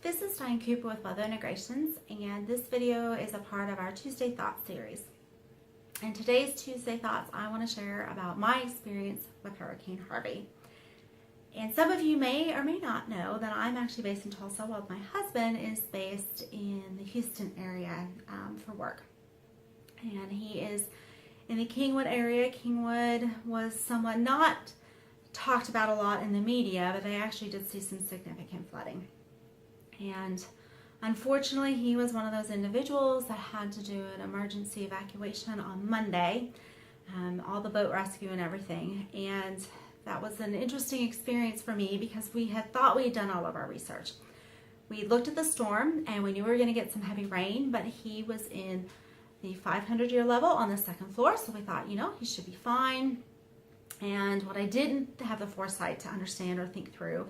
This is Diane Cooper with Weather Integrations, and this video is a part of our Tuesday Thought series. In today's Tuesday Thoughts, I want to share about my experience with Hurricane Harvey. And some of you may or may not know that I'm actually based in Tulsa, while my husband is based in the Houston area for work. And he is in the Kingwood area. Kingwood was somewhat not talked about a lot in the media, but they actually did see some significant flooding. And unfortunately, he was one of those individuals that had to do an emergency evacuation on Monday, all the boat rescue and everything. And that was an interesting experience for me because we had thought we had done all of our research. We looked at the storm and we knew we were going to get some heavy rain, but he was in the 500-year level on the second floor, so we thought, he should be fine. And what I didn't have the foresight to understand or think through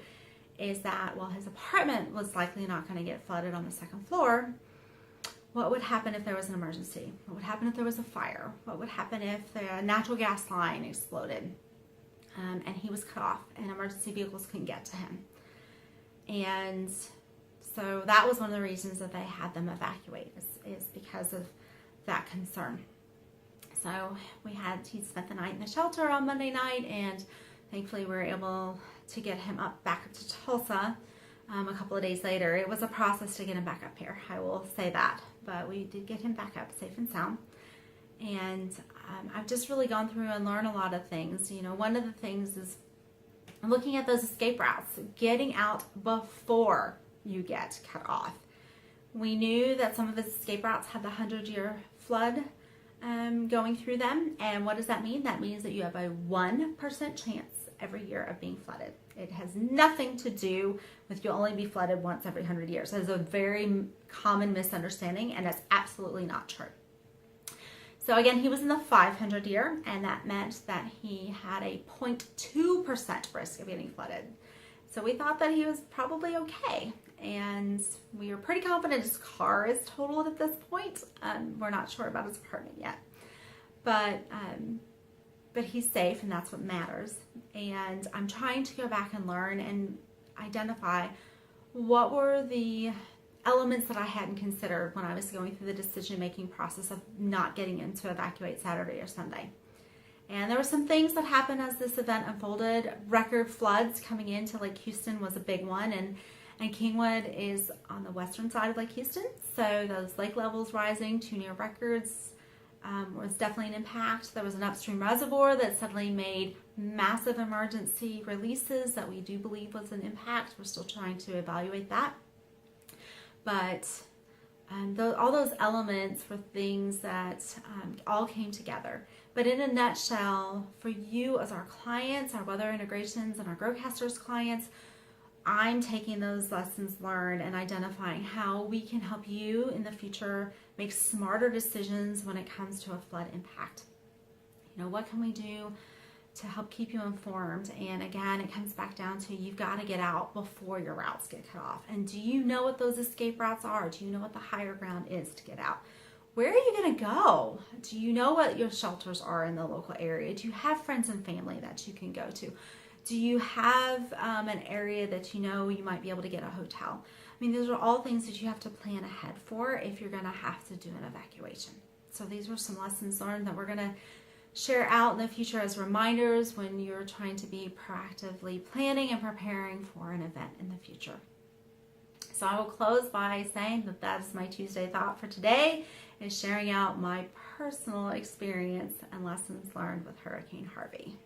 is that while his apartment was likely not going to get flooded on the second floor, what would happen if there was an emergency? What would happen if there was a fire? What would happen if the natural gas line exploded and he was cut off and emergency vehicles couldn't get to him? And so that was one of the reasons that they had them evacuate is because of that concern. So he spent the night in the shelter on Monday night, and thankfully we were able to get him back up to Tulsa a couple of days later. It was a process to get him back up here, I will say that, but we did get him back up safe and sound. And I've just really gone through and learned a lot of things. One of the things is looking at those escape routes, getting out before you get cut off. We knew that some of his escape routes had the 100-year flood going through them. And what does that mean? That means that you have a 1% chance every year of being flooded. It has nothing to do with you'll only be flooded once every 100 years. That is a very common misunderstanding, and that's absolutely not true. So again, he was in the 500 year, and that meant that he had a 0.2% risk of getting flooded. So we thought that he was probably okay. And we were pretty confident his car is totaled at this point. We're not sure about his apartment yet. But he's safe, and that's what matters. And I'm trying to go back and learn and identify what were the elements that I hadn't considered when I was going through the decision-making process of not getting in to evacuate Saturday or Sunday. And there were some things that happened as this event unfolded. Record floods coming into Lake Houston was a big one, and Kingwood is on the western side of Lake Houston, so those lake levels rising to near records was definitely an impact. There was an upstream reservoir that suddenly made massive emergency releases that we do believe was an impact. We're still trying to evaluate that. But all those elements were things that all came together. But in a nutshell, for you as our clients, our Weather Integrations and our GrowCasters clients, I'm taking those lessons learned and identifying how we can help you in the future make smarter decisions when it comes to a flood impact. What can we do to help keep you informed? And again, it comes back down to you've got to get out before your routes get cut off. And do you know what those escape routes are? Do you know what the higher ground is to get out? Where are you going to go? Do you know what your shelters are in the local area? Do you have friends and family that you can go to? Do you have an area that you might be able to get a hotel? These are all things that you have to plan ahead for if you're going to have to do an evacuation. So these were some lessons learned that we're going to share out in the future as reminders when you're trying to be proactively planning and preparing for an event in the future. So I will close by saying that is my Tuesday Thought for today, is sharing out my personal experience and lessons learned with Hurricane Harvey.